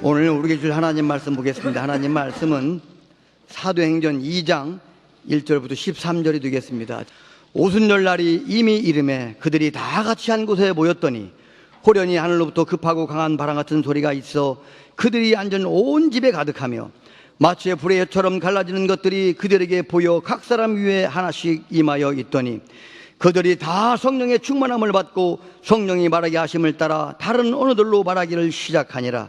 오늘 우리에게 줄 하나님 말씀 보겠습니다. 하나님 말씀은 사도행전 2장 1절부터 13절이 되겠습니다. 오순절 날이 이미 이름에 그들이 다 같이 한 곳에 모였더니 호련히 하늘로부터 급하고 강한 바람 같은 소리가 있어 그들이 앉은 온 집에 가득하며 마치 불의 혀처럼 갈라지는 것들이 그들에게 보여 각 사람 위에 하나씩 임하여 있더니 그들이 다 성령의 충만함을 받고 성령이 말하게 하심을 따라 다른 언어들로 말하기를 시작하니라.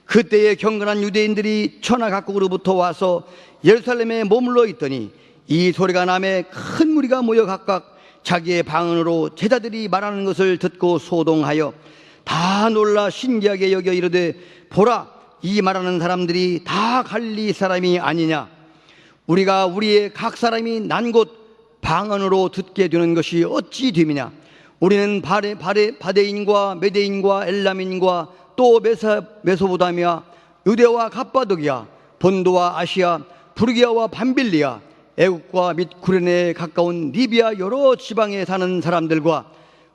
그때에 경건한 유대인들이 천하 각국으로부터 와서 예루살렘에 머물러 있더니 이 소리가 나매 큰 무리가 모여 각각 자기의 방언으로 제자들이 말하는 것을 듣고 소동하여 다 놀라 신기하게 여겨 이르되 보라, 이 말하는 사람들이 다 갈릴리 사람이 아니냐? 우리가 우리의 각 사람이 난 곳 방언으로 듣게 되는 것이 어찌 됨이냐? 우리는 바데인과 메데인과 엘람인과 또 메소보다미아, 유대와 갑바도기아, 본도와 아시아, 부르기아와 밤빌리아, 애국과 및 구레네에 가까운 리비아 여러 지방에 사는 사람들과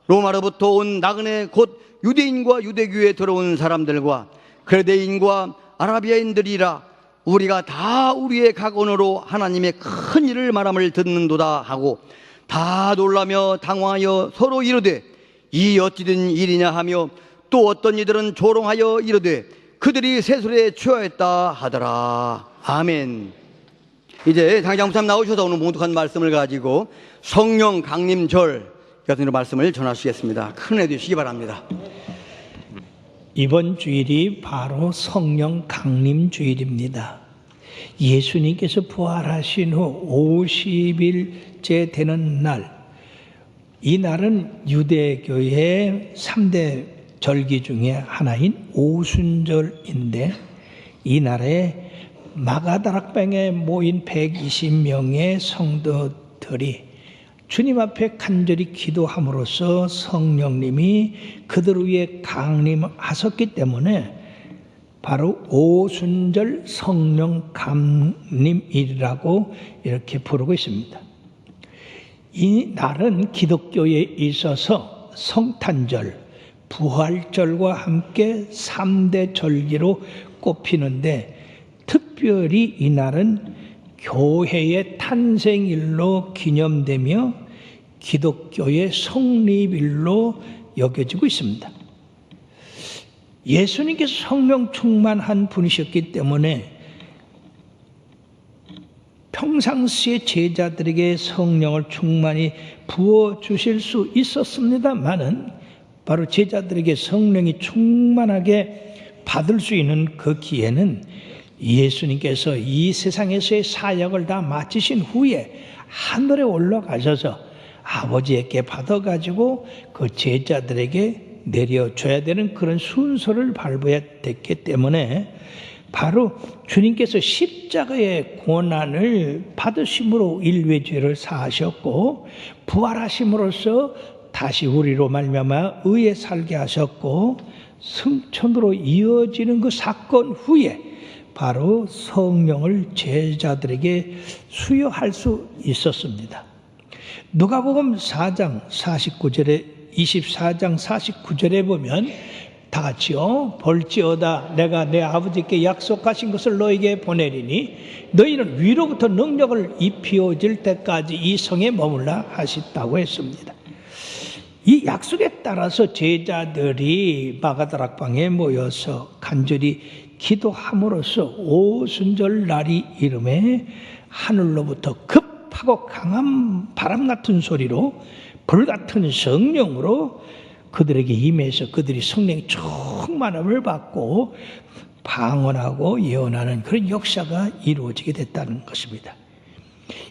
로마로부터 온 나그네 곧 유대인과 유대교에 들어온 사람들과 그레데인과 아라비아인들이라 우리가 다 우리의 각 언어로 하나님의 큰 일을 말함을 듣는도다 하고 다 놀라며 당황하여 서로 이르되 이 어찌 된 일이냐 하며 또 어떤 이들은 조롱하여 이르되 그들이 세술에 취하였다 하더라. 아멘. 이제 장장부사님 나오셔서 오늘 몽독한 말씀을 가지고 성령 강림절 같은 말씀을 전하시겠습니다. 큰 은혜 되시기 바랍니다. 이번 주일이 바로 성령 강림주일입니다. 예수님께서 부활하신 후 50일째 되는 날, 이 날은 유대교의 3대 절기 중에 하나인 오순절인데 이 날에 마가다락방에 모인 120명의 성도들이 주님 앞에 간절히 기도함으로써 성령님이 그들 위에 강림하셨기 때문에 바로 오순절 성령 강림일이라고 이렇게 부르고 있습니다. 이 날은 기독교에 있어서 성탄절, 부활절과 함께 3대 절기로 꼽히는데 특별히 이 날은 교회의 탄생일로 기념되며 기독교의 성립일로 여겨지고 있습니다. 예수님께서 성령 충만한 분이셨기 때문에 평상시에 제자들에게 성령을 충만히 부어주실 수 있었습니다마는 바로 제자들에게 성령이 충만하게 받을 수 있는 그 기회는 예수님께서 이 세상에서의 사역을 다 마치신 후에 하늘에 올라가셔서 아버지에게 받아가지고 그 제자들에게 내려줘야 되는 그런 순서를 밟아야 됐기 때문에 바로 주님께서 십자가의 고난을 받으심으로 인류의 죄를 사하셨고 부활하심으로써 다시 우리로 말미암아 의에 살게 하셨고 승천으로 이어지는 그 사건 후에 바로 성령을 제자들에게 수여할 수 있었습니다. 누가복음 4장 49절에 24장 49절에 보면 다 같이요. 볼지어다 내가 내 아버지께 약속하신 것을 너에게 보내리니 너희는 위로부터 능력을 입히어질 때까지 이 성에 머물라 하셨다고 했습니다. 이 약속에 따라서 제자들이 마가다락방에 모여서 간절히 기도함으로써 오순절 날이 이름에 하늘로부터 급하고 강한 바람 같은 소리로 불같은 성령으로 그들에게 임해서 그들이 성령의 충만함을 받고 방언하고 예언하는 그런 역사가 이루어지게 됐다는 것입니다.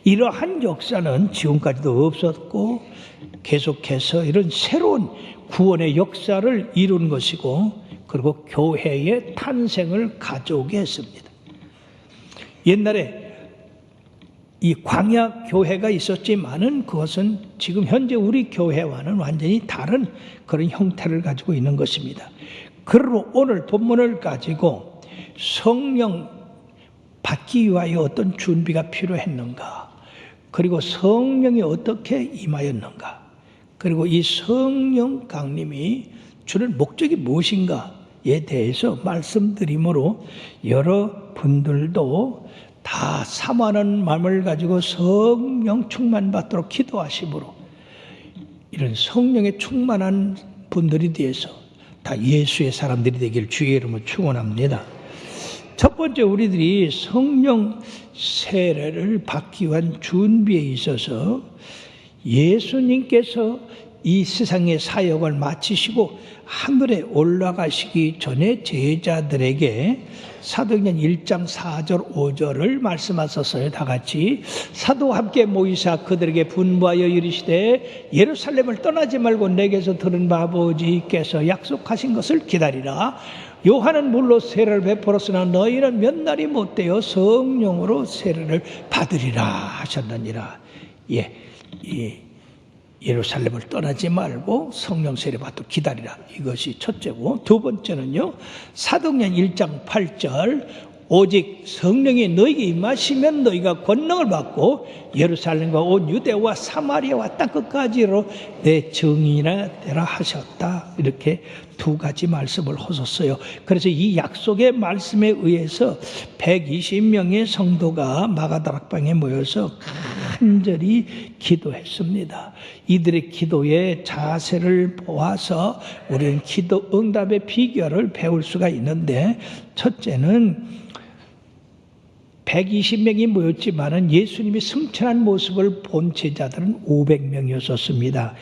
이러한 역사는 지금까지도 없었고 계속해서 이런 새로운 구원의 역사를 이룬 것이고 그리고 교회의 탄생을 가져오게 했습니다. 옛날에 이 광야 교회가 있었지만은 그것은 지금 현재 우리 교회와는 완전히 다른 그런 형태를 가지고 있는 것입니다. 그러므로 오늘 본문을 가지고 성령 받기 위하여 어떤 준비가 필요했는가, 그리고 성령이 어떻게 임하였는가, 그리고 이 성령 강림이 주는 목적이 무엇인가, 대해서 말씀드림으로 여러분들도 다 사모하는 마음을 가지고 성령 충만 받도록 기도하심으로 이런 성령에 충만한 분들이 되어서 다 예수의 사람들이 되길 주의 이름으로 축원합니다. 첫 번째, 우리들이 성령 세례를 받기 위한 준비에 있어서 예수님께서 이 세상의 사역을 마치시고 하늘에 올라가시기 전에 제자들에게 사도행전 1장 4절 5절을 말씀하셨어요. 다 같이. 사도와 함께 모이사 그들에게 분부하여 이르시되 예루살렘을 떠나지 말고 내게서 들은 바 아버지께서 약속하신 것을 기다리라. 요한은 물로 세례를 베풀었으나 너희는 몇 날이 못되어 성령으로 세례를 받으리라 하셨느니라. 예루살렘을 떠나지 말고 성령 세례 받도록 기다리라. 이것이 첫째고, 두 번째는요, 사도행전 1장 8절 오직 성령이 너희에게 임하시면 너희가 권능을 받고 예루살렘과 온 유대와 사마리아와 땅끝까지로 내 증인이라 되라 하셨다. 이렇게 두 가지 말씀을 하셨어요. 그래서 이 약속의 말씀에 의해서 120명의 성도가 마가다락방에 모여서 간절히 기도했습니다. 이들의 기도의 자세를 보아서 우리는 기도 응답의 비결을 배울 수가 있는데, 첫째는 120명이 모였지만은 예수님이 승천한 모습을 본 제자들은 500명이었습니다.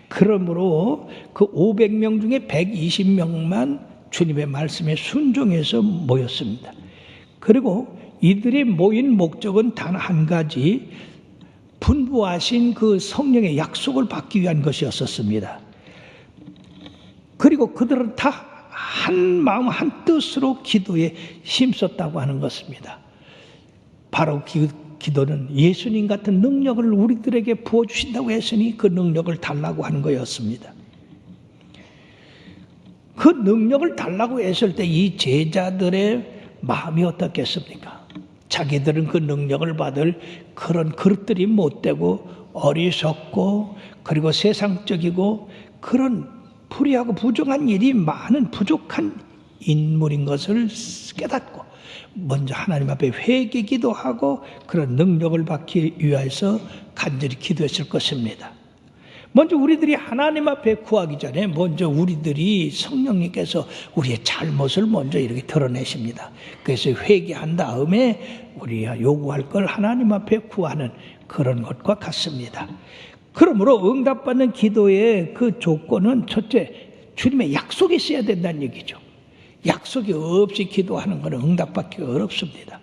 그러므로 그 500명 중에 120명만 주님의 말씀에 순종해서 모였습니다. 그리고 이들이 모인 목적은 단 한 가지, 분부하신 그 성령의 약속을 받기 위한 것이었습니다. 그리고 그들은 다 한 마음 한 뜻으로 기도에 힘썼다고 하는 것입니다. 바로 기도는 예수님 같은 능력을 우리들에게 부어주신다고 했으니 그 능력을 달라고 하는 거였습니다. 그 능력을 달라고 했을 때 이 제자들의 마음이 어떻겠습니까? 자기들은 그 능력을 받을 그런 그릇들이 못되고 어리석고 그리고 세상적이고 그런 불의하고 부정한 일이 많은 부족한 인물인 것을 깨닫고 먼저 하나님 앞에 회개 기도하고 그런 능력을 받기 위해서 간절히 기도했을 것입니다. 먼저 우리들이 하나님 앞에 구하기 전에 먼저 우리들이 성령님께서 우리의 잘못을 먼저 이렇게 드러내십니다. 그래서 회개한 다음에 우리가 요구할 걸 하나님 앞에 구하는 그런 것과 같습니다. 그러므로 응답받는 기도의 그 조건은 첫째, 주님의 약속이 있어야 된다는 얘기죠. 약속이 없이 기도하는 것은 응답받기가 어렵습니다.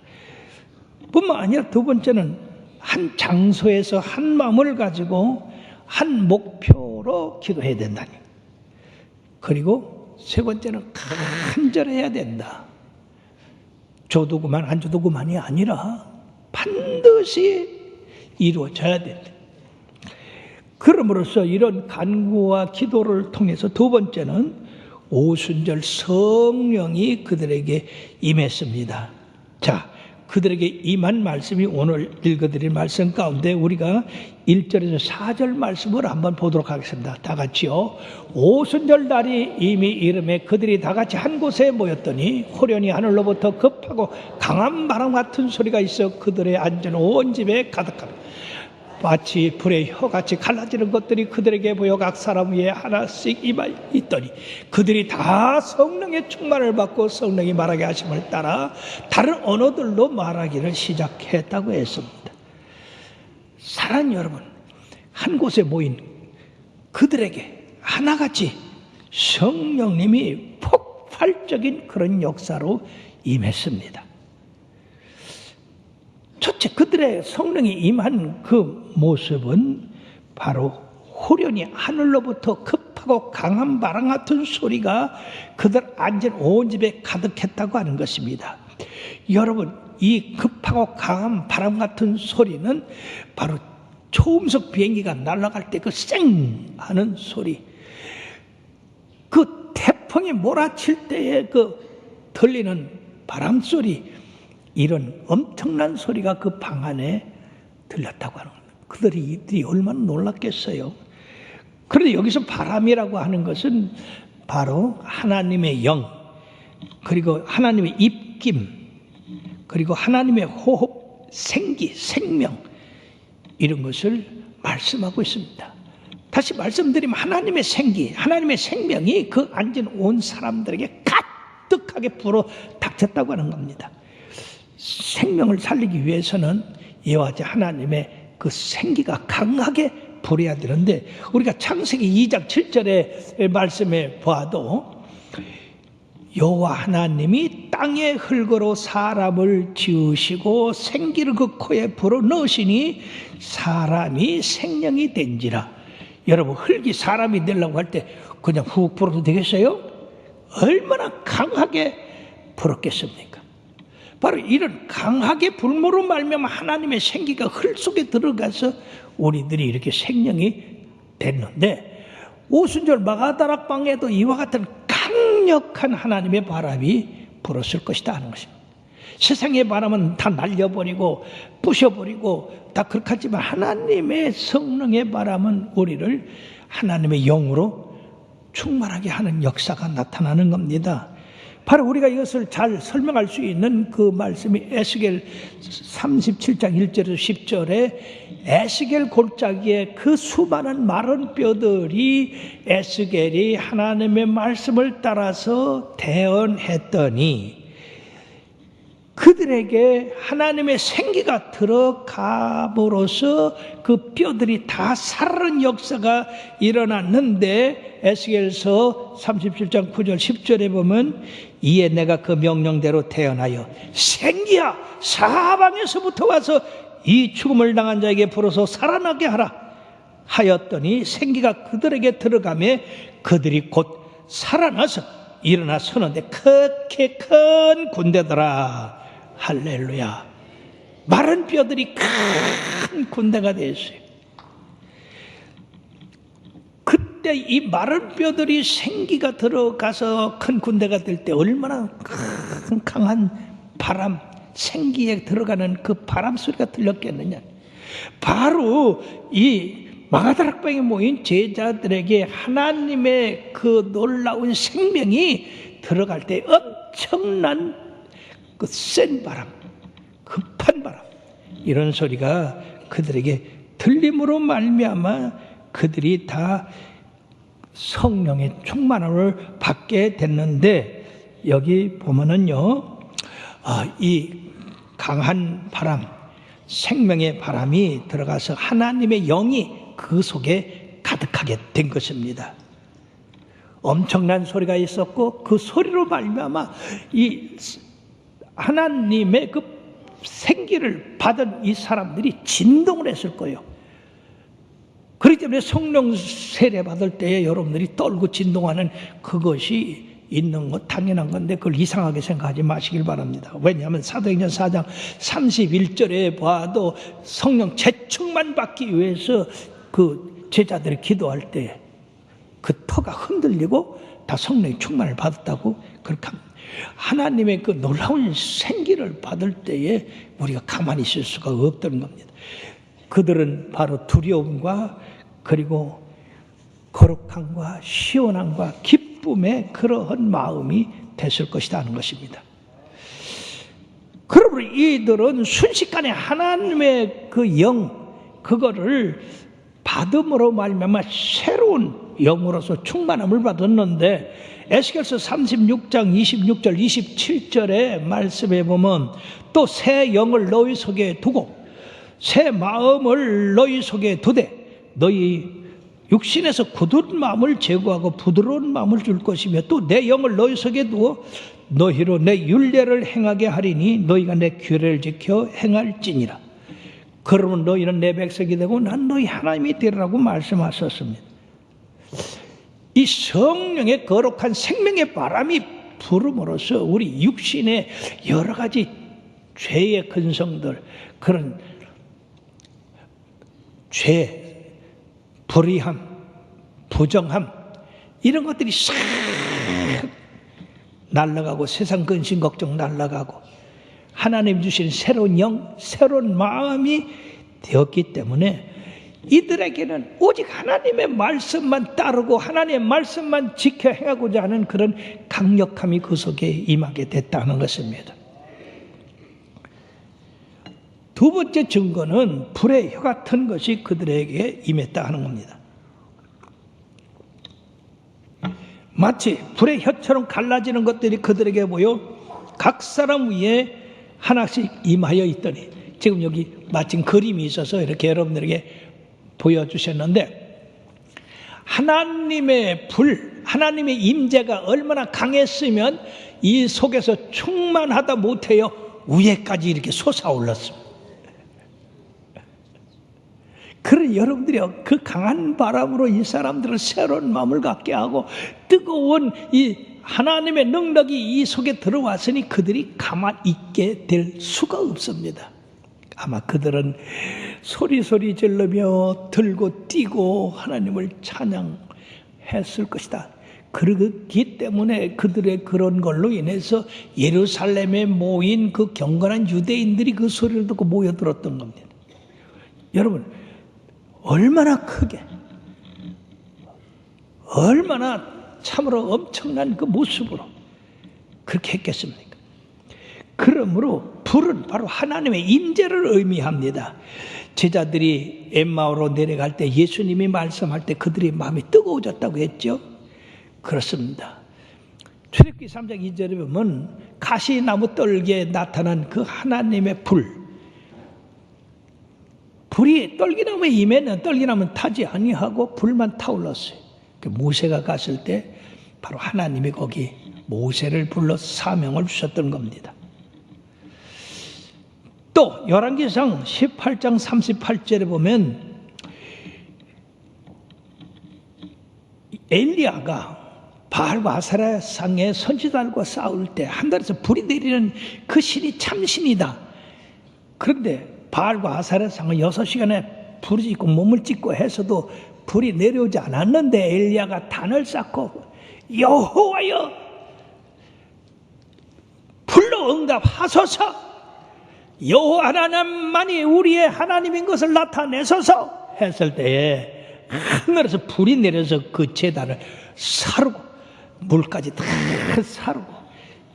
뿐만 아니라 두 번째는 한 장소에서 한 마음을 가지고 한 목표로 기도해야 된다니. 그리고 세 번째는 간절해야 된다. 줘도 그만 안 줘도 그만이 아니라 반드시 이루어져야 된다. 그럼으로써 이런 간구와 기도를 통해서 두 번째는 오순절 성령이 그들에게 임했습니다. 자, 그들에게 임한 말씀이 오늘 읽어드릴 말씀 가운데 우리가 1절에서 4절 말씀을 한번 보도록 하겠습니다. 다 같이요. 오순절 날이 이미 이름에 그들이 다 같이 한 곳에 모였더니 호련히 하늘로부터 급하고 강한 바람 같은 소리가 있어 그들의 앉은 온 집에 가득합니다. 마치 불의 혀같이 갈라지는 것들이 그들에게 보여 각 사람 위에 하나씩 임하 있더니 그들이 다 성령의 충만을 받고 성령이 말하게 하심을 따라 다른 언어들로 말하기를 시작했다고 했습니다. 사랑하는 여러분, 한 곳에 모인 그들에게 하나같이 성령님이 폭발적인 그런 역사로 임했습니다. 첫째, 그들의 성령이 임한 그 모습은 바로 호련히 하늘로부터 급하고 강한 바람 같은 소리가 그들 앉은 온 집에 가득했다고 하는 것입니다. 여러분, 이 급하고 강한 바람 같은 소리는 바로 초음속 비행기가 날아갈 때 그 쌩 하는 소리, 그 태풍이 몰아칠 때에 그 들리는 바람 소리, 이런 엄청난 소리가 그 방 안에 들렸다고 하는 겁니다. 그들이 얼마나 놀랐겠어요. 그런데 여기서 바람이라고 하는 것은 바로 하나님의 영, 그리고 하나님의 입김, 그리고 하나님의 호흡, 생기, 생명, 이런 것을 말씀하고 있습니다. 다시 말씀드리면 하나님의 생기, 하나님의 생명이 그 앉은 온 사람들에게 가득하게 불어 닥쳤다고 하는 겁니다. 생명을 살리기 위해서는 이와 같이 하나님의 그 생기가 강하게 불어야 되는데, 우리가 창세기 2장 7절의 말씀에 봐도 여호와 하나님이 땅의 흙으로 사람을 지으시고 생기를 그 코에 불어 넣으시니 사람이 생명이 된지라. 여러분, 흙이 사람이 되려고 할 때 그냥 훅 불어도 되겠어요? 얼마나 강하게 불었겠습니까? 바로 이런 강하게 불모로 말미암아 하나님의 생기가 흙 속에 들어가서 우리들이 이렇게 생명이 됐는데, 오순절 마가다락방에도 이와 같은 강력한 하나님의 바람이 불었을 것이다 하는 것입니다. 세상의 바람은 다 날려버리고 부셔버리고 다 그렇게 하지만 하나님의 성령의 바람은 우리를 하나님의 영으로 충만하게 하는 역사가 나타나는 겁니다. 바로 우리가 이것을 잘 설명할 수 있는 그 말씀이 에스겔 37장 1절에서 10절에 에스겔 골짜기에 그 수많은 마른 뼈들이 에스겔이 하나님의 말씀을 따라서 대언했더니 그들에게 하나님의 생기가 들어감으로써 그 뼈들이 다 살아난 역사가 일어났는데, 에스겔서 37장 9절 10절에 보면 이에 내가 그 명령대로 태어나여 생기야 사방에서부터 와서 이 죽음을 당한 자에게 불어서 살아나게 하라 하였더니 생기가 그들에게 들어가매 그들이 곧 살아나서 일어나 서는데 그렇게 큰 군대더라. 할렐루야. 마른 뼈들이 큰 군대가 됐어요. 그때 이 마른 뼈들이 생기가 들어가서 큰 군대가 될 때 얼마나 큰 강한 바람, 생기에 들어가는 그 바람 소리가 들렸겠느냐. 바로 이 마가다락방에 모인 제자들에게 하나님의 그 놀라운 생명이 들어갈 때 엄청난 그 센 바람, 급한 바람, 이런 소리가 그들에게 들림으로 말미암아 그들이 다 성령의 충만함을 받게 됐는데, 여기 보면은요, 이 강한 바람, 생명의 바람이 들어가서 하나님의 영이 그 속에 가득하게 된 것입니다. 엄청난 소리가 있었고 그 소리로 말미암아 이 하나님의 그 생기를 받은 이 사람들이 진동을 했을 거예요. 그렇기 때문에 성령 세례 받을 때에 여러분들이 떨고 진동하는 그것이 있는 것 당연한 건데, 그걸 이상하게 생각하지 마시길 바랍니다. 왜냐하면 사도행전 4장 31절에 봐도 성령 재충만 받기 위해서 그 제자들이 기도할 때 그 터가 흔들리고 다 성령의 충만을 받았다고 그렇게 합니다. 하나님의 그 놀라운 생기를 받을 때에 우리가 가만히 있을 수가 없다는 겁니다. 그들은 바로 두려움과 그리고 거룩함과 시원함과 기쁨의 그러한 마음이 됐을 것이다 하는 것입니다. 그러므로 이들은 순식간에 하나님의 그 영, 그거를 받음으로 말미암아 새로운 영으로서 충만함을 받았는데, 에스겔서 36장 26절 27절의 말씀에 보면 또 새 영을 너희 속에 두고 새 마음을 너희 속에 두되 너희 육신에서 굳은 마음을 제거하고 부드러운 마음을 줄 것이며 또 내 영을 너희 속에 두어 너희로 내 율례를 행하게 하리니 너희가 내 규례를 지켜 행할지니라. 그러면 너희는 내 백성이 되고 난 너희 하나님이 되리라고 말씀하셨습니다. 이 성령의 거룩한 생명의 바람이 불음으로써 우리 육신의 여러 가지 죄의 근성들, 그런 죄, 불의함, 부정함, 이런 것들이 싹 날아가고 세상 근심 걱정 날아가고 하나님 주신 새로운 영, 새로운 마음이 되었기 때문에 이들에게는 오직 하나님의 말씀만 따르고 하나님의 말씀만 지켜 행하고자 하는 그런 강력함이 그 속에 임하게 됐다는 것입니다. 두 번째 증거는 불의 혀 같은 것이 그들에게 임했다 하는 겁니다. 마치 불의 혀처럼 갈라지는 것들이 그들에게 보여 각 사람 위에 하나씩 임하여 있더니, 지금 여기 마침 그림이 있어서 이렇게 여러분들에게 보여주셨는데, 하나님의 불, 하나님의 임재가 얼마나 강했으면 이 속에서 충만하다 못해요 위에까지 이렇게 솟아올랐습니다. 그런 여러분들이요, 그 강한 바람으로 이 사람들은 새로운 마음을 갖게 하고 뜨거운 이 하나님의 능력이 이 속에 들어왔으니 그들이 가만히 있게 될 수가 없습니다. 아마 그들은 소리 지르며 들고 뛰고 하나님을 찬양했을 것이다. 그렇기 때문에 그들의 그런 걸로 인해서 예루살렘에 모인 그 경건한 유대인들이 그 소리를 듣고 모여들었던 겁니다. 여러분, 얼마나 크게, 얼마나 참으로 엄청난 그 모습으로 그렇게 했겠습니까? 그러므로 불은 바로 하나님의 임재를 의미합니다. 제자들이 엠마오로 내려갈 때 예수님이 말씀할 때 그들의 마음이 뜨거워졌다고 했죠. 그렇습니다. 출애굽기 3장 2절에 보면 가시나무 떨기에 나타난 그 하나님의 불이 떨기나무에 임에는 떨기나무는 타지 아니하고 불만 타올랐어요. 모세가 갔을 때 바로 하나님이 거기 모세를 불러 사명을 주셨던 겁니다. 또 열왕기상 18장 38절에 보면 엘리야가 바알과 아세라 상의 선지자들과 싸울 때 하늘에서 불이 내리는 그 신이 참신이다. 그런데 바알과 아세라 상은 6시간에 불이 있고 몸을 찢고 해서도 불이 내려오지 않았는데 엘리야가 단을 쌓고 여호와여 불로 응답하소서, 여호와 하나님만이 우리의 하나님인 것을 나타내소서 했을 때에 하늘에서 불이 내려서 그 제단을 사르고 물까지 다 사르고,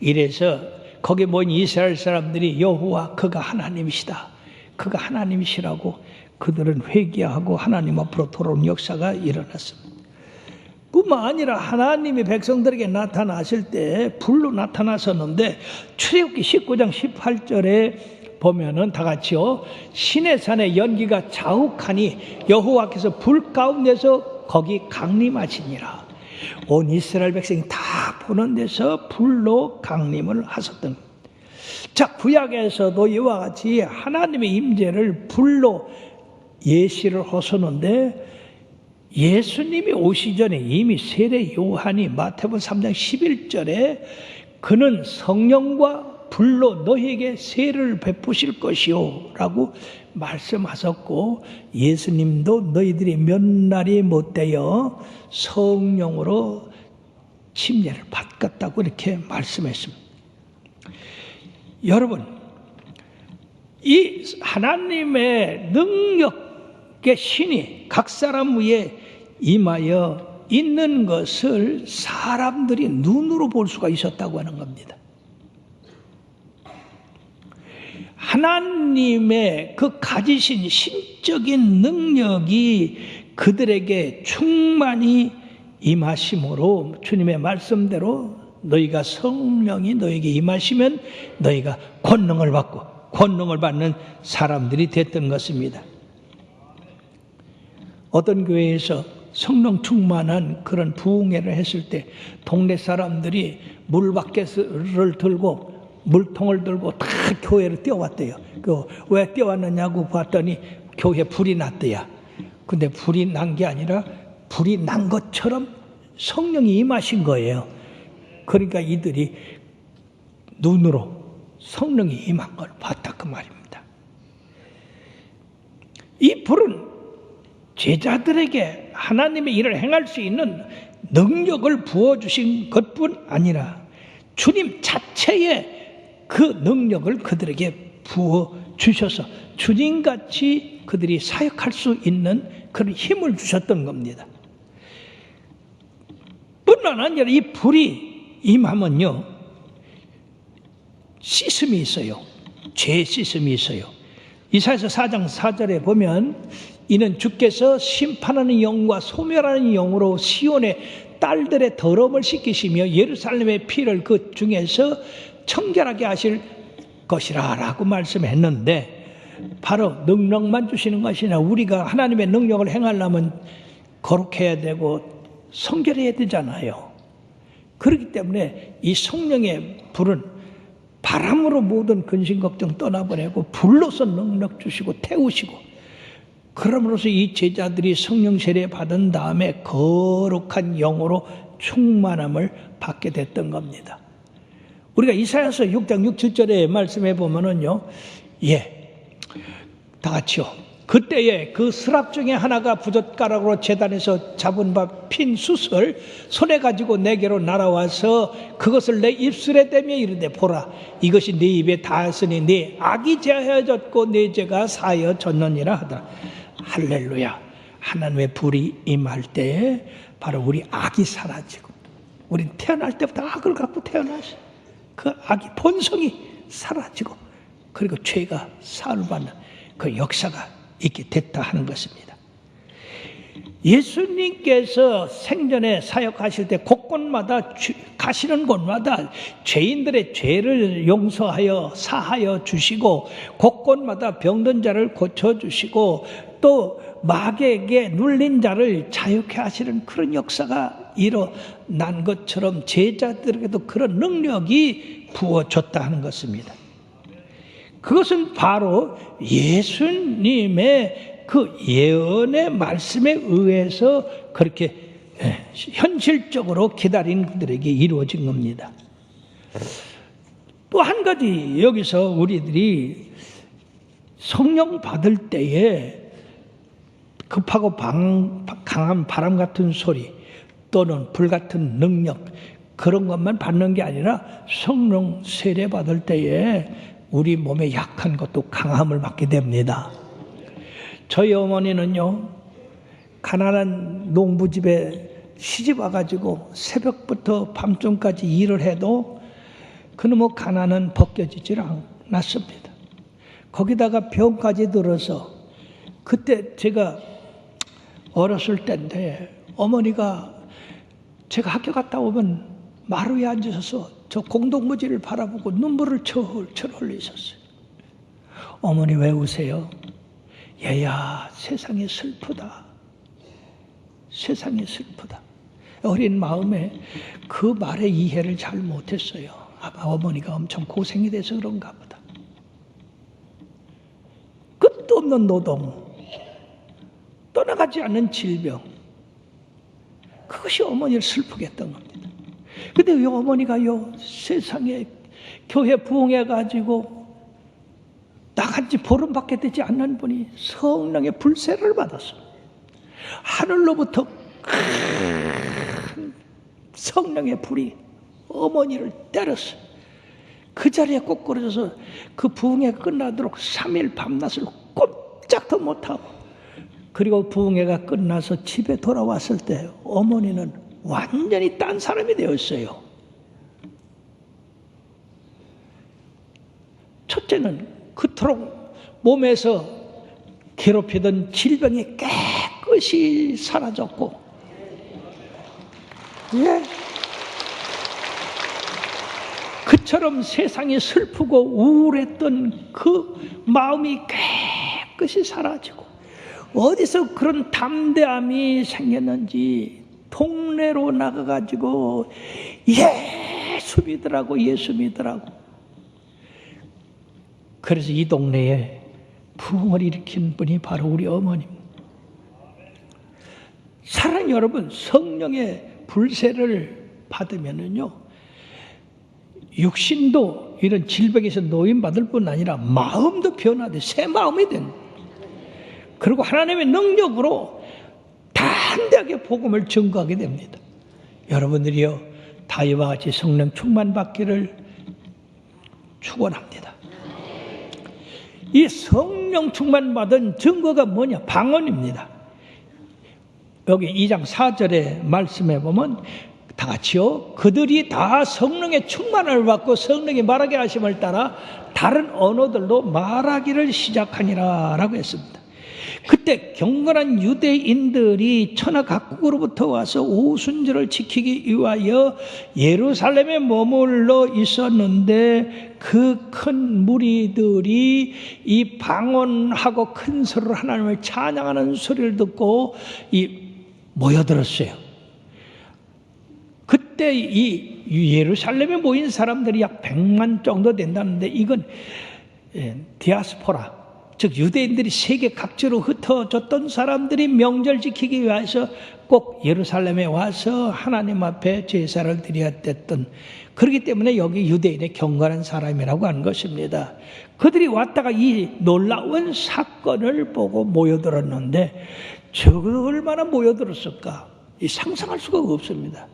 이래서 거기 모인 이스라엘 사람들이 여호와 그가 하나님이시다, 그가 하나님이시라고 그들은 회개하고 하나님 앞으로 돌아온 역사가 일어났습니다. 뿐만 아니라 하나님이 백성들에게 나타나실 때 불로 나타나셨는데, 출애굽기 19장 18절에 보면은 다 같이요, 시내산의 연기가 자욱하니 여호와께서 불 가운데서 거기 강림하시니라. 온 이스라엘 백성이 다 보는 데서 불로 강림을 하셨던. 자, 구약에서도 이와 같이 하나님의 임재를 불로 예시를 하셨는데, 예수님이 오시 전에 이미 세례 요한이 마태복음 3장 11절에 그는 성령과 불로 너희에게 세례를 베푸실 것이요 라고 말씀하셨고, 예수님도 너희들이 몇 날이 못되어 성령으로 침례를 받겠다고 이렇게 말씀했습니다. 여러분, 이 하나님의 능력의 신이 각 사람 위에 임하여 있는 것을 사람들이 눈으로 볼 수가 있었다고 하는 겁니다. 하나님의 그 가지신 신적인 능력이 그들에게 충만히 임하심으로 주님의 말씀대로 너희가 성령이 너희에게 임하시면 너희가 권능을 받고 권능을 받는 사람들이 됐던 것입니다. 어떤 교회에서 성령 충만한 그런 부흥회를 했을 때 동네 사람들이 물바켓을 들고 물통을 들고 다 교회를 뛰어왔대요. 왜 뛰어왔느냐고 봤더니 교회에 불이 났대요. 근데 불이 난 게 아니라 불이 난 것처럼 성령이 임하신 거예요. 그러니까 이들이 눈으로 성령이 임한 걸 봤다 그 말입니다. 이 불은 제자들에게 하나님의 일을 행할 수 있는 능력을 부어주신 것뿐 아니라 주님 자체의 그 능력을 그들에게 부어 주셔서 주님같이 그들이 사역할 수 있는 그런 힘을 주셨던 겁니다. 뿐만 아니라 이 불이 임하면요, 씻음이 있어요. 죄 씻음이 있어요. 이사야서 4장 4절에 보면 이는 주께서 심판하는 영과 소멸하는 영으로 시온의 딸들의 더러움을 씻기시며 예루살렘의 피를 그 중에서 청결하게 하실 것이라 라고 말씀했는데, 바로 능력만 주시는 것이 아니라 우리가 하나님의 능력을 행하려면 거룩해야 되고 성결해야 되잖아요. 그렇기 때문에 이 성령의 불은 바람으로 모든 근심 걱정 떠나보내고 불로서 능력 주시고 태우시고, 그럼으로써 이 제자들이 성령 세례 받은 다음에 거룩한 영으로 충만함을 받게 됐던 겁니다. 우리가 이사야서 6장 6, 7절에 말씀해 보면은요, 다 같이요. 그때에 그 스랍 중에 하나가 부젓가락으로 제단에서 잡은 바 핀 숯을 손에 가지고 내게로 날아와서 그것을 내 입술에 대며 이르되, 보라, 이것이 네 입에 닿았으니 네 악이 제하여졌고 네 죄가 사하여졌느니라 하더라. 할렐루야. 하나님의 불이 임할 때에 바로 우리 악이 사라지고, 우린 태어날 때부터 악을 갖고 태어나서 그 악이 본성이 사라지고, 그리고 죄가 사함을 받는 그 역사가 있게 됐다 하는 것입니다. 예수님께서 생전에 사역하실 때 곳곳마다 가시는 곳마다 죄인들의 죄를 용서하여 사하여 주시고, 곳곳마다 병든 자를 고쳐주시고, 또 마귀에게 눌린 자를 자유케 하시는 그런 역사가 일어난 것처럼 제자들에게도 그런 능력이 부어졌다 하는 것입니다. 그것은 바로 예수님의 그 예언의 말씀에 의해서 그렇게 현실적으로 기다린 그들에게 이루어진 겁니다. 또 한 가지, 여기서 우리들이 성령 받을 때에 급하고 강한 바람 같은 소리 또는 불 같은 능력, 그런 것만 받는 게 아니라 성령 세례 받을 때에 우리 몸에 약한 것도 강함을 받게 됩니다. 저희 어머니는요, 가난한 농부집에 시집 와가지고 새벽부터 밤중까지 일을 해도 그놈의 가난은 벗겨지질 않았습니다. 거기다가 병까지 들어서, 그때 제가 어렸을 때인데 어머니가 제가 학교 갔다 오면 마루에 앉으셔서 저 공동무지를 바라보고 눈물을 철철 흘리셨어요. 어머니 왜 우세요? 얘야, 세상이 슬프다. 세상이 슬프다. 어린 마음에 그 말의 이해를 잘 못했어요. 아마 어머니가 엄청 고생이 돼서 그런가 보다. 끝도 없는 노동, 떠나가지 않는 질병, 그것이 어머니를 슬프게 했던 겁니다. 근데 이 어머니가 세상에 교회 부흥해가지고 나간 지 보름밖에 되지 않는 분이 성령의 불세를 받았어. 하늘로부터 큰 성령의 불이 어머니를 때렸어. 그 자리에 꼬꾸라져서 그 부흥회가 끝나도록 3일 밤낮을 꼼짝도 못하고, 그리고 부흥회가 끝나서 집에 돌아왔을 때 어머니는 완전히 딴 사람이 되었어요. 첫째는 그토록 몸에서 괴롭히던 질병이 깨끗이 사라졌고, 그처럼 세상이 슬프고 우울했던 그 마음이 깨끗이 사라지고, 어디서 그런 담대함이 생겼는지 동네로 나가가지고 예수 믿으라고, 예수 믿으라고. 그래서 이 동네에 부흥을 일으킨 분이 바로 우리 어머님. 사랑하는 여러분, 성령의 불세를 받으면은요, 육신도 이런 질병에서 노인받을 뿐 아니라 마음도 변화돼 새 마음이 된, 그리고 하나님의 능력으로 담대하게 복음을 증거하게 됩니다. 여러분들이요, 다 이와 같이 성령 충만 받기를 축원합니다. 이 성령 충만받은 증거가 뭐냐? 방언입니다. 여기 2장 4절의 말씀에 보면 다 같이요. 그들이 다 성령의 충만을 받고 성령이 말하게 하심을 따라 다른 언어들로 말하기를 시작하니라 라고 했습니다. 그때 경건한 유대인들이 천하 각국으로부터 와서 오순절을 지키기 위하여 예루살렘에 머물러 있었는데 그 큰 무리들이 이 방언하고 큰 소리로 하나님을 찬양하는 소리를 듣고 모여들었어요. 그때 이 예루살렘에 모인 사람들이 약 100만 정도 된다는데 이건 디아스포라, 즉 유대인들이 세계 각지로 흩어졌던 사람들이 명절 지키기 위해서 꼭 예루살렘에 와서 하나님 앞에 제사를 드려야 됐던, 그렇기 때문에 여기 유대인의 경건한 사람이라고 하는 것입니다. 그들이 왔다가 이 놀라운 사건을 보고 모여들었는데 저거 얼마나 모여들었을까? 상상할 수가 없습니다.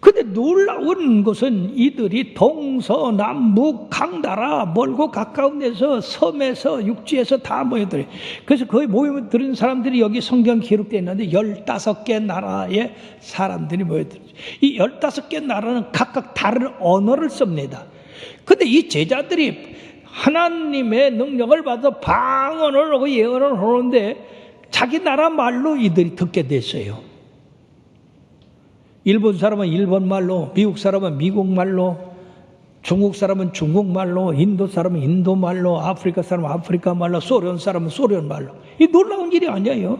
근데 놀라운 것은 이들이 동서남북 강나라 멀고 가까운 데서 섬에서 육지에서 다 모여들어요. 그래서 거의 모여들은 사람들이 여기 성경 기록되어 있는데 15개 나라의 사람들이 모여들어요. 이 15개 나라는 각각 다른 언어를 씁니다. 근데 이 제자들이 하나님의 능력을 받아 방언을 하고 예언을 하는데 자기 나라 말로 이들이 듣게 됐어요. 일본 사람은 일본 말로, 미국 사람은 미국 말로, 중국 사람은 중국 말로, 인도 사람은 인도 말로, 아프리카 사람은 아프리카 말로, 소련 사람은 소련 말로. 이 놀라운 일이 아니에요.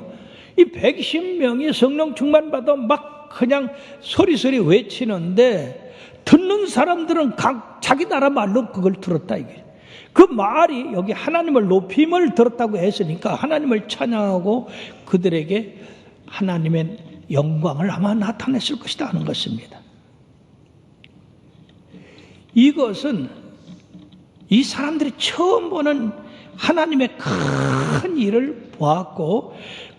이 110명이 성령 충만 받아 막 그냥 소리소리 외치는데 듣는 사람들은 각 자기 나라 말로 그걸 들었다 이게. 그 말이 여기 하나님을 높임을 들었다고 했으니까 하나님을 찬양하고 그들에게 하나님의 영광을 아마 나타냈을 것이다 하는 것입니다. 이것은 이 사람들이 처음 보는 하나님의 큰 일을 보았고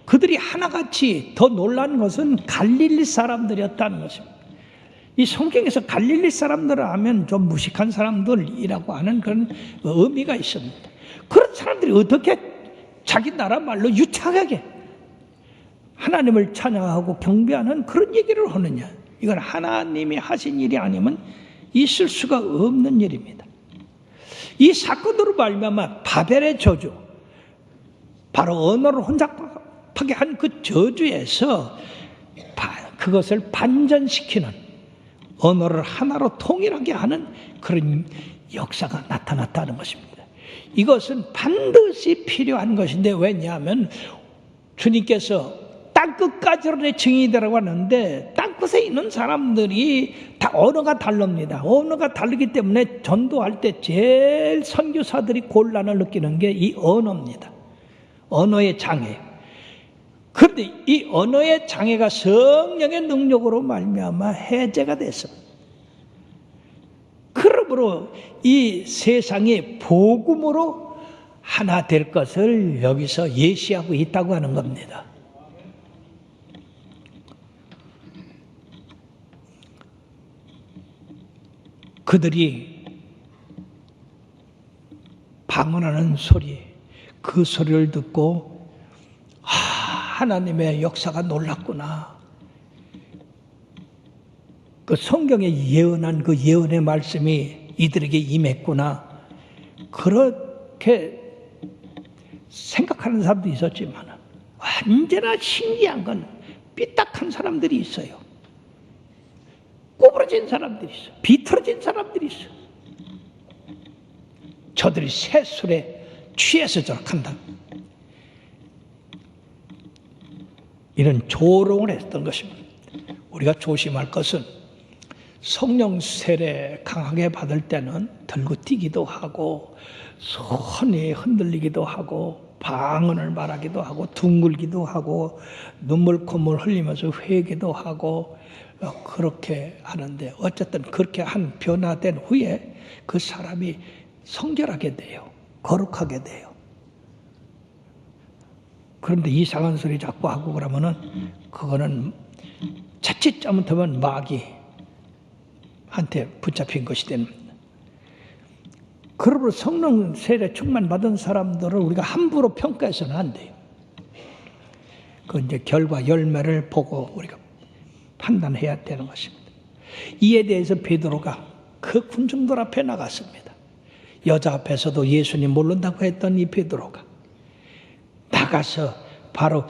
그들이 하나같이 더 놀란 것은 갈릴리 사람들이었다는 것입니다. 이 성경에서 갈릴리 사람들을 하면 좀 무식한 사람들이라고 하는 그런 의미가 있습니다. 그런 사람들이 어떻게 자기 나라 말로 유창하게 하나님을 찬양하고 경배하는 그런 얘기를 하느냐. 이건 하나님이 하신 일이 아니면 있을 수가 없는 일입니다. 이 사건으로 말미암아 바벨의 저주, 바로 언어를 혼잡하게 한 그 저주에서 그것을 반전시키는, 언어를 하나로 통일하게 하는 그런 역사가 나타났다는 것입니다. 이것은 반드시 필요한 것인데, 왜냐하면 주님께서 땅끝까지로 내 증인이 되라고 하는데 땅끝에 있는 사람들이 다 언어가 다릅니다. 언어가 다르기 때문에 전도할 때 제일 선교사들이 곤란을 느끼는 게 이 언어입니다. 언어의 장애. 그런데 이 언어의 장애가 성령의 능력으로 말미암아 해제가 됐습니다. 그러므로 이 세상이 복음으로 하나 될 것을 여기서 예시하고 있다고 하는 겁니다. 그들이 방언하는 소리, 그 소리를 듣고 하나님의 역사가 놀랐구나. 그 성경에 예언한 그 예언의 말씀이 이들에게 임했구나. 그렇게 생각하는 사람도 있었지만 언제나 신기한 건 삐딱한 사람들이 있어요. 꼬부러진 사람들이 있어. 비틀어진 사람들이 있어. 저들이 새 술에 취해서 저렇게 이런 조롱을 했던 것입니다. 우리가 조심할 것은 성령 세례 강하게 받을 때는 들고 뛰기도 하고 손이 흔들리기도 하고 방언을 말하기도 하고 둥글기도 하고 눈물 콧물 흘리면서 회개도 하고 그렇게 하는데, 어쨌든 그렇게 한 변화된 후에 그 사람이 성결하게 돼요. 거룩하게 돼요. 그런데 이상한 소리 자꾸 하고 그러면은 그거는 자칫 잘못하면 마귀한테 붙잡힌 것이 됩니다. 그러므로 성령 세례 충만 받은 사람들을 우리가 함부로 평가해서는 안 돼요. 그 이제 결과 열매를 보고 우리가 판단해야 되는 것입니다. 이에 대해서 베드로가 그 군중들 앞에 나갔습니다. 여자 앞에서도 예수님 모른다고 했던 이 베드로가 나가서 바로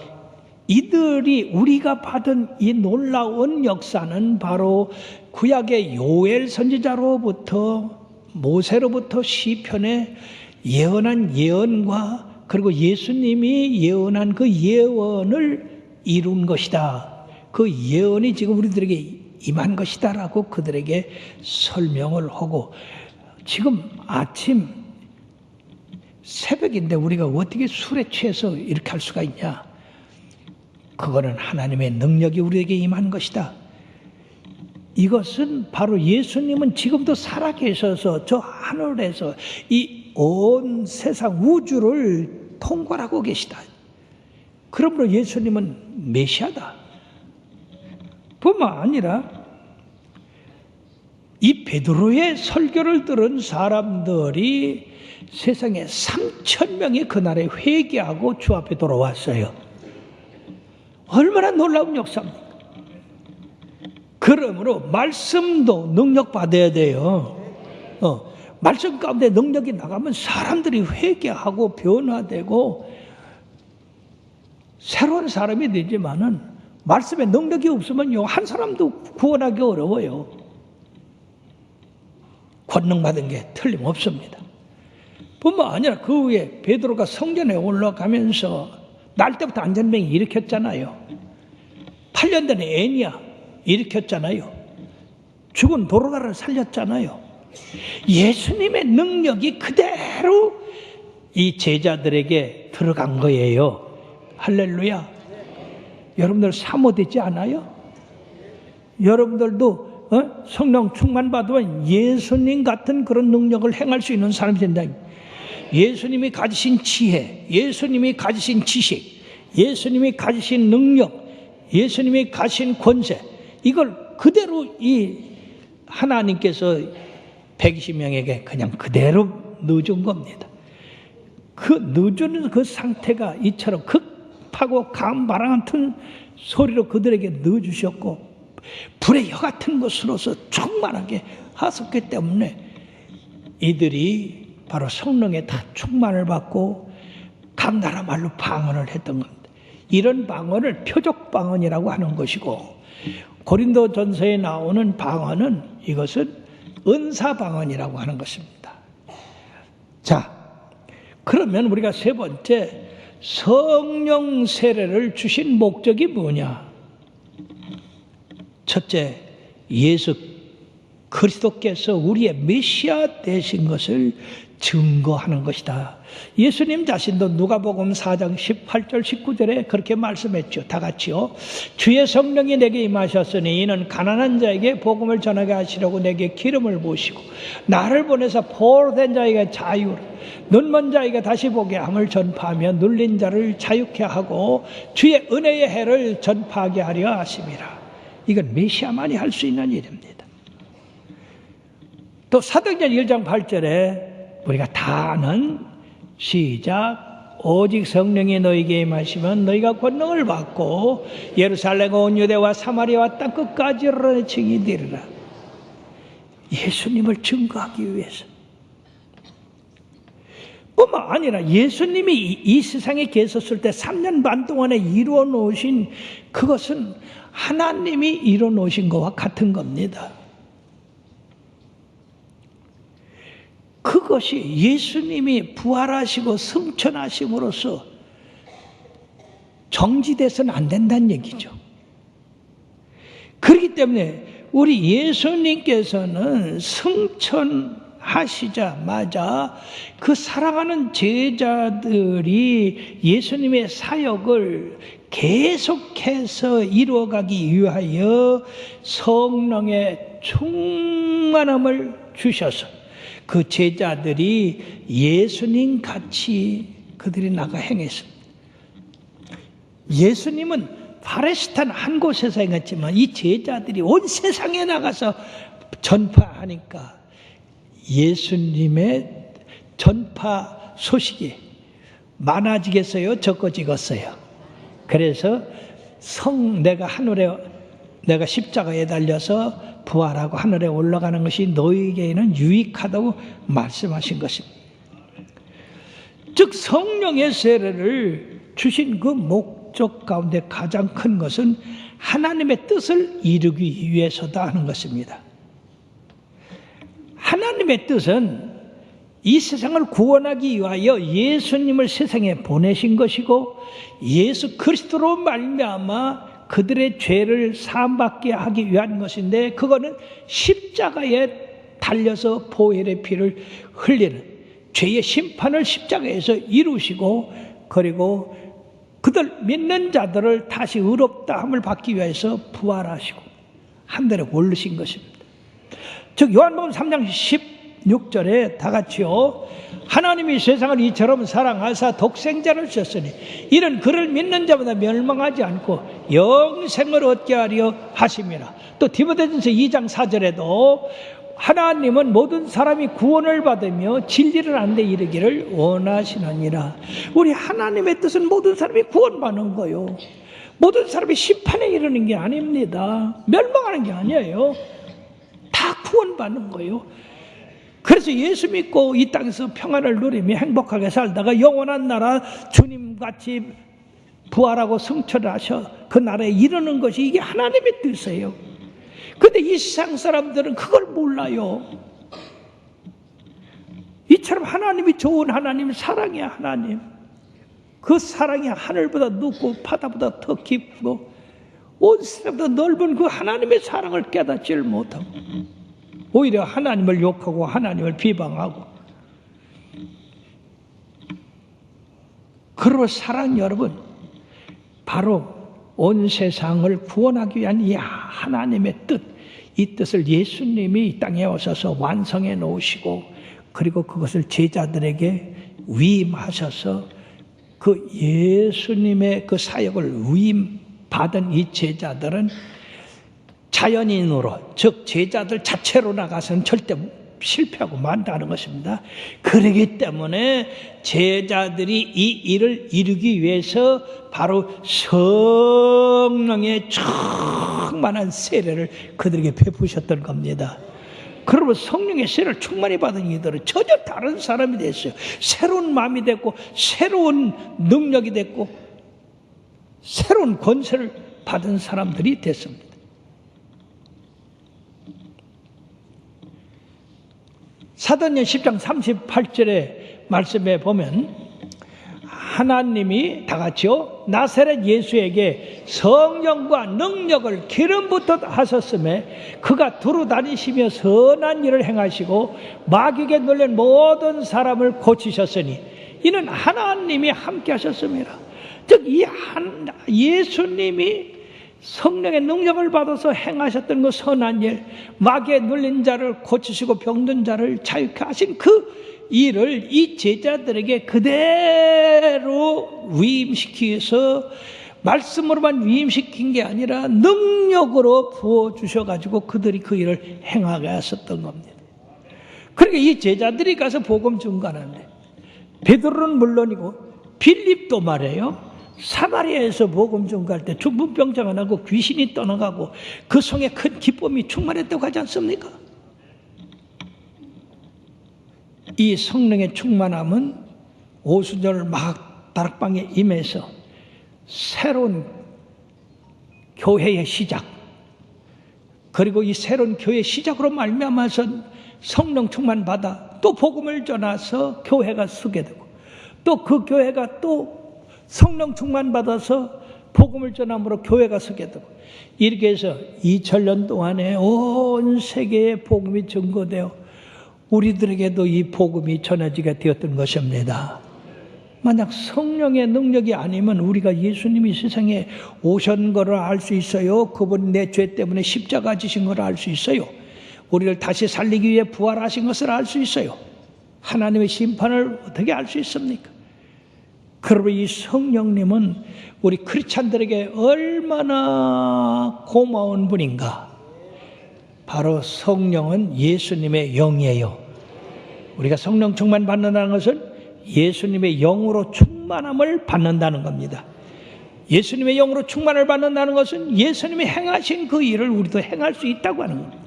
이들이 우리가 받은 이 놀라운 역사는 바로 구약의 요엘 선지자로부터 모세로부터 시편에 예언한 예언과 그리고 예수님이 예언한 그 예언을 이룬 것이다. 그 예언이 지금 우리들에게 임한 것이다라고 그들에게 설명을 하고, 지금 아침 새벽인데 우리가 어떻게 술에 취해서 이렇게 할 수가 있냐? 그거는 하나님의 능력이 우리에게 임한 것이다. 이것은 바로 예수님은 지금도 살아계셔서 저 하늘에서 이 온 세상 우주를 통괄하고 계시다. 그러므로 예수님은 메시아다. 뿐만 아니라 이 베드로의 설교를 들은 사람들이 세상에 3,000명이 그날에 회개하고 주 앞에 돌아왔어요. 얼마나 놀라운 역사입니까? 그러므로 말씀도 능력 받아야 돼요. 말씀 가운데 능력이 나가면 사람들이 회개하고 변화되고 새로운 사람이 되지만은 말씀에 능력이 없으면요, 한 사람도 구원하기 어려워요. 권능 받은 게 틀림없습니다. 뿐만 아니라 그 후에 베드로가 성전에 올라가면서 날 때부터 안전병이 일으켰잖아요. 8년 전에 애니야 일으켰잖아요. 죽은 도로가를 살렸잖아요. 예수님의 능력이 그대로 이 제자들에게 들어간 거예요. 할렐루야. 여러분들 사모되지 않아요? 여러분들도 성령 충만 받으면 예수님 같은 그런 능력을 행할 수 있는 사람이 된다. 예수님이 가지신 지혜, 예수님이 가지신 지식, 예수님이 가지신 능력, 예수님이 가신 권세, 이걸 그대로 이 하나님께서 120명에게 그냥 그대로 넣어준 겁니다. 그 넣어주는 그 상태가 이처럼 급하고 강한 바람 같은 소리로 그들에게 넣어주셨고, 불의 여 같은 것으로서 충만하게 하셨기 때문에 이들이 바로 성령에 다 충만을 받고 각 나라 말로 방언을 했던 겁니다. 이런 방언을 표적 방언이라고 하는 것이고, 고린도 전서에 나오는 방언은 이것은 은사 방언이라고 하는 것입니다. 자, 그러면 우리가 세 번째, 성령 세례를 주신 목적이 뭐냐? 첫째, 예수 그리스도께서 우리의 메시아 되신 것을 증거하는 것이다. 예수님 자신도 누가복음 4장 18절 19절에 그렇게 말씀했죠. 다 같이요. 주의 성령이 내게 임하셨으니 이는 가난한 자에게 복음을 전하게 하시려고 내게 기름을 부으시고 나를 보내서 포로된 자에게 자유를, 눈먼 자에게 다시 보게 함을 전파하며 눌린 자를 자유케 하고 주의 은혜의 해를 전파하게 하려 하심이라. 이건 메시아만이 할 수 있는 일입니다. 또 사도행전 1장 8절에 우리가 다 아는, 시작, 오직 성령이 너희에게 임하시면 너희가 권능을 받고 예루살렘 온 유대와 사마리아와 땅 끝까지 이르러 증인이 되리라. 예수님을 증거하기 위해서 뿐만 아니라 예수님이 이 세상에 계셨을 때 3년 반 동안에 이루어 놓으신 그것은 하나님이 이루어 놓으신 것과 같은 겁니다. 그것이 예수님이 부활하시고 승천하심으로써 정지돼서는 안 된다는 얘기죠. 그렇기 때문에 우리 예수님께서는 승천하시자마자 그 사랑하는 제자들이 예수님의 사역을 계속해서 이루어가기 위하여 성령의 충만함을 주셔서 그 제자들이 예수님 같이 그들이 나가 행했습니다. 예수님은 팔레스타인 한 곳에서 행했지만 이 제자들이 온 세상에 나가서 전파하니까 예수님의 전파 소식이 많아지겠어요? 적어지겠어요? 그래서 내가 십자가에 달려서 부활하고 하늘에 올라가는 것이 너희에게는 유익하다고 말씀하신 것입니다. 즉 성령의 세례를 주신 그 목적 가운데 가장 큰 것은 하나님의 뜻을 이루기 위해서다 하는 것입니다. 하나님의 뜻은 이 세상을 구원하기 위하여 예수님을 세상에 보내신 것이고, 예수 그리스도로 말미암아 그들의 죄를 사함받게 하기 위한 것인데, 그거는 십자가에 달려서 보혈의 피를 흘리는 죄의 심판을 십자가에서 이루시고, 그리고 그들 믿는 자들을 다시 의롭다함을 받기 위해서 부활하시고 하늘에 올리신 것입니다. 즉 요한복음 3장 16절에 다 같이요, 하나님이 세상을 이처럼 사랑하사 독생자를 주셨으니 이는 그를 믿는 자마다 멸망하지 않고 영생을 얻게 하려 하심이라. 또 디모데전서 2장 4절에도 하나님은 모든 사람이 구원을 받으며 진리를 아는 데 이르기를 원하시느니라. 우리 하나님의 뜻은 모든 사람이 구원받는 거요, 모든 사람이 심판에 이르는 게 아닙니다. 멸망하는 게 아니에요. 다 구원받는 거예요. 그래서 예수 믿고 이 땅에서 평안을 누리며 행복하게 살다가 영원한 나라 주님같이 부활하고 승천을 하셔 그 나라에 이르는 것이 이게 하나님의 뜻이에요. 그런데 이 세상 사람들은 그걸 몰라요. 이처럼 하나님이 좋은 하나님, 사랑의 하나님, 그 사랑이 하늘보다 높고 바다보다 더 깊고 온 세상보다 넓은 그 하나님의 사랑을 깨닫지를 못하고 오히려 하나님을 욕하고 하나님을 비방하고. 그러므로 사랑 여러분, 바로 온 세상을 구원하기 위한 이 하나님의 뜻, 이 뜻을 예수님이 이 땅에 오셔서 완성해 놓으시고, 그리고 그것을 제자들에게 위임하셔서 그 예수님의 그 사역을 위임받은 이 제자들은 자연인으로, 즉 제자들 자체로 나가서는 절대 실패하고 만다는 것입니다. 그렇기 때문에 제자들이 이 일을 이루기 위해서 바로 성령의 충만한 세례를 그들에게 베푸셨던 겁니다. 그러면 성령의 세례를 충만히 받은 이들은 전혀 다른 사람이 됐어요. 새로운 마음이 됐고, 새로운 능력이 됐고, 새로운 권세를 받은 사람들이 됐습니다. 사도행전 10장 38절의 말씀에 보면 하나님이 다 같이요, 나사렛 예수에게 성령과 능력을 기름부터 하셨음에 그가 두루 다니시며 선한 일을 행하시고 마귀에게 놀란 모든 사람을 고치셨으니 이는 하나님이 함께 하셨습니다. 즉 이 예수님이 성령의 능력을 받아서 행하셨던 그 선한 일, 마귀에 눌린 자를 고치시고 병든 자를 자유케 하신 그 일을 이 제자들에게 그대로 위임시키서 말씀으로만 위임시킨 게 아니라 능력으로 부어주셔가지고 그들이 그 일을 행하게 하셨던 겁니다. 그러니까 이 제자들이 가서 복음 전가하는데, 베드로는 물론이고 빌립도 말이에요, 사마리아에서 복음 전가할 때 중풍병자가 나고 귀신이 떠나가고 그 성에 큰 기쁨이 충만했다고 하지 않습니까? 이 성령의 충만함은 오순절 막 다락방에 임해서 새로운 교회의 시작, 그리고 이 새로운 교회의 시작으로 말미암아서 성령 충만 받아 또 복음을 전해서 교회가 서게 되고, 또 그 교회가 또 성령 충만 받아서 복음을 전함으로 교회가 서게 되고, 이렇게 해서 2000년 동안에 온 세계에 복음이 전거되어 우리들에게도 이 복음이 전해지게 되었던 것입니다. 만약 성령의 능력이 아니면 우리가 예수님이 세상에 오신 것을 알 수 있어요. 그분이 내 죄 때문에 십자가 지신 것을 알 수 있어요. 우리를 다시 살리기 위해 부활하신 것을 알 수 있어요. 하나님의 심판을 어떻게 알 수 있습니까? 그러므로 이 성령님은 우리 크리스찬들에게 얼마나 고마운 분인가. 바로 성령은 예수님의 영이에요. 우리가 성령 충만 받는다는 것은 예수님의 영으로 충만함을 받는다는 겁니다. 예수님의 영으로 충만을 받는다는 것은 예수님이 행하신 그 일을 우리도 행할 수 있다고 하는 겁니다.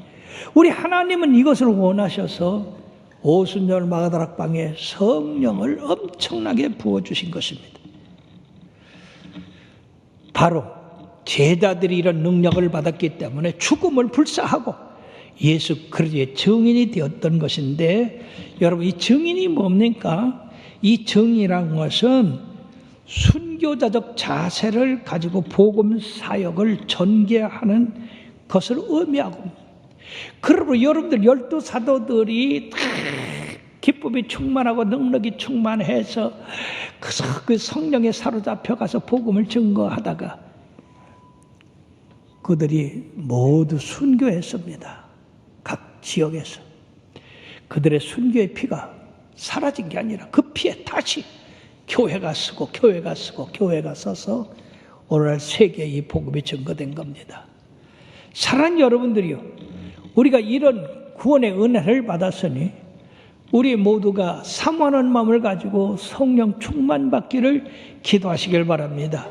우리 하나님은 이것을 원하셔서 오순절 마가다락방에 성령을 엄청나게 부어주신 것입니다. 바로 제자들이 이런 능력을 받았기 때문에 죽음을 불사하고 예수 그리스도의 증인이 되었던 것인데, 여러분 이 증인이 뭡니까? 이 증인이라는 것은 순교자적 자세를 가지고 복음 사역을 전개하는 것을 의미하고, 그러므로 여러분들 12사도들이 다 기쁨이 충만하고 능력이 충만해서 그 성령에 사로잡혀 가서 복음을 증거하다가 그들이 모두 순교했습니다. 각 지역에서. 그들의 순교의 피가 사라진 게 아니라 그 피에 다시 교회가 쓰고 교회가 쓰고 교회가 써서 오늘날 세계에 이 복음이 증거된 겁니다. 사랑하는 여러분들이요, 우리가 이런 구원의 은혜를 받았으니 우리 모두가 사모하는 마음을 가지고 성령 충만받기를 기도하시길 바랍니다.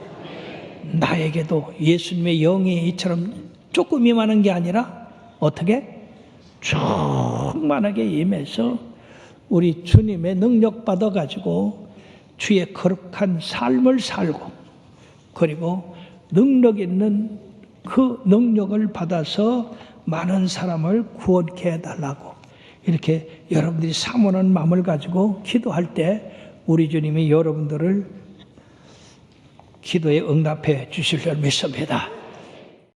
나에게도 예수님의 영이 이처럼 조금 임하는 게 아니라 어떻게? 충만하게 임해서 우리 주님의 능력 받아가지고 주의 거룩한 삶을 살고, 그리고 능력 있는 그 능력을 받아서 많은 사람을 구원케 해달라고 이렇게 여러분들이 사모하는 마음을 가지고 기도할 때 우리 주님이 여러분들을 기도에 응답해 주실 줄 믿습니다.